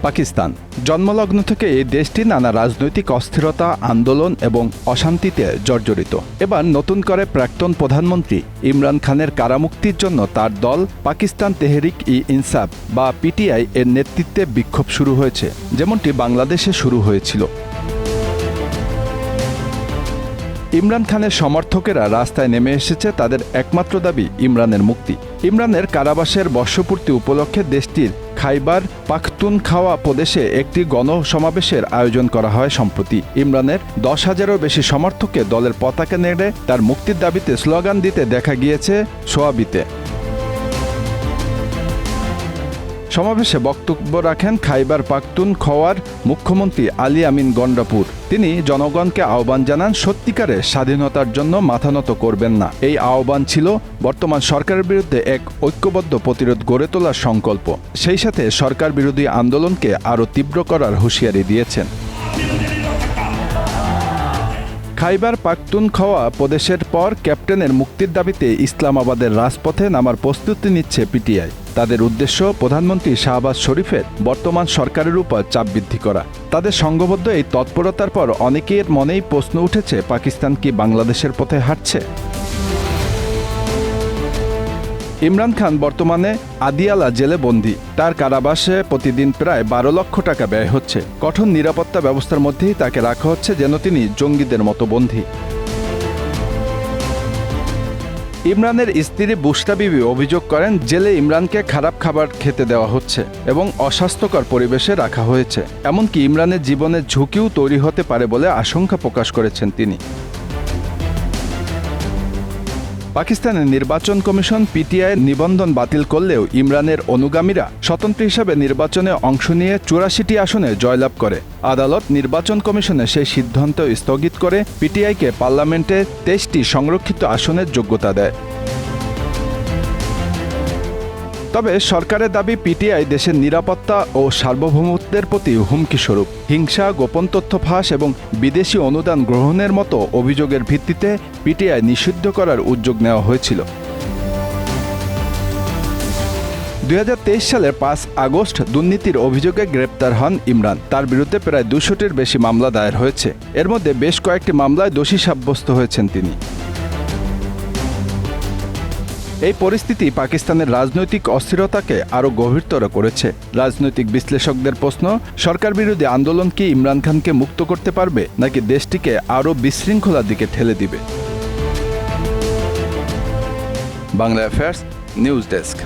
পাকিস্তান জন্মলগ্ন থেকে এই দেশটি নানা রাজনৈতিক অস্থিরতা, আন্দোলন এবং অশান্তিতে জর্জরিত। এবার নতুন করে প্রাক্তন প্রধানমন্ত্রী ইমরান খানের কারামুক্তির জন্য তার দল পাকিস্তান তেহরিক-ই-ইনসাফ বা পিটিআই এর নেতৃত্বে বিক্ষোভ শুরু হয়েছে, যেমনটি বাংলাদেশে শুরু হয়েছিল। ইমরান খানের সমর্থকেরা রাস্তায় নেমে এসেছে। তাদের একমাত্র দাবি ইমরানের মুক্তি। ইমরানের কারাবাসের বর্ষপূর্তি উপলক্ষে দেশটির খাইবার পাখতুনখাওয়া প্রদেশে একটি গণসমাবেশের আয়োজন করা হয় সম্প্রতি। ইমরানের 10,000-এরও বেশি সমর্থককে দলের পতাকা নেড়ে তার মুক্তির দাবিতে স্লোগান দিতে দেখা গিয়েছে সোয়াবিতে। সমাবেশে বক্তব্য রাখেন খাইবার পাখতুনখওয়ার মুখ্যমন্ত্রী আলী আমিন গন্ডাপুর। তিনি জনগণকে আহ্বান জানান সত্যিকারের স্বাধীনতার জন্য মাথা নত করবেন না। এই আহ্বান ছিল বর্তমান সরকারের বিরুদ্ধে এক ঐক্যবদ্ধ প্রতিরোধ গড়ে তোলার সংকল্প। সেই সাথে সরকার বিরোধী আন্দোলনকে আরও তীব্র করার হুঁশিয়ারি দিয়েছেন। খাইবার পাখতুনখওয়া প্রদেশের পর ক্যাপ্টেনের মুক্তির দাবিতে ইসলামাবাদের রাজপথে নামার প্রস্তুতি নিচ্ছে পিটিআই। তাদের উদ্দেশ্য প্রধানমন্ত্রী শাহবাজ শরীফের বর্তমান সরকারের উপর চাপ বৃদ্ধি করা। তাদের সংঘবদ্ধ এই তৎপরতার পর অনেকের মনেই প্রশ্ন উঠেছে, পাকিস্তান কি বাংলাদেশের পথে হাঁটছে? ইমরান খান বর্তমানে আদিয়ালা জেলে বন্দী। তার কারাবাসে প্রতিদিন প্রায় 12 লক্ষ টাকা ব্যয় হচ্ছে। কঠোর নিরাপত্তা ব্যবস্থার মধ্যেই তাকে রাখা হচ্ছে, যেন তিনি জঙ্গিদের মতো বন্দী। ইমরানের স্ত্রী বুশরা বিবি অভিযোগ করেন, জেলে ইমরানকে খারাপ খাবার খেতে দেওয়া হচ্ছে এবং অস্বাস্থ্যকর পরিবেশে রাখা হয়েছে। এমনকি ইমরানের জীবনের ঝুঁকিও তৈরি হতে পারে বলে আশঙ্কা প্রকাশ করেছেন তিনি। পাকিস্তানের নির্বাচন কমিশন পিটিআই নিবন্ধন বাতিল করলেও ইমরানের অনুগামীরা স্বতন্ত্র হিসাবে নির্বাচনে অংশ নিয়ে 84টি আসনে জয়লাভ করে। আদালত নির্বাচন কমিশনের সেই সিদ্ধান্ত স্থগিত করে পিটিআইকে পার্লামেন্টে 23টি সংরক্ষিত আসনের যোগ্যতা দেয়। তবে সরকারের দাবি, পিটিআই দেশের নিরাপত্তা ও সার্বভৌমত্বের প্রতি হুমকি স্বরূপ। হিংসা, গোপন তথ্য ফাঁস এবং বিদেশি অনুদান গ্রহণের মতো অভিযোগের ভিত্তিতে পিটিআই নিষিদ্ধ করার উদ্যোগ নেওয়া হয়েছিল। 2023 সালের 5 আগস্ট দুর্নীতির অভিযোগে গ্রেপ্তার হন ইমরান। তার বিরুদ্ধে প্রায় 200টির বেশি মামলা দায়ের হয়েছে। এর মধ্যে বেশ কয়েকটি মামলায় দোষী সাব্যস্ত হয়েছেন তিনি। এই পরিস্থিতি পাকিস্তানের রাজনৈতিক অস্থিরতাকে আরও গভীরতর করেছে। রাজনৈতিক বিশ্লেষকদের প্রশ্ন, সরকার বিরোধী আন্দোলন কি ইমরান খানকে মুক্ত করতে পারবে, নাকি দেশটিকে আরও বিশৃঙ্খলার দিকে ঠেলে দিবে? Bangla affairs news desk.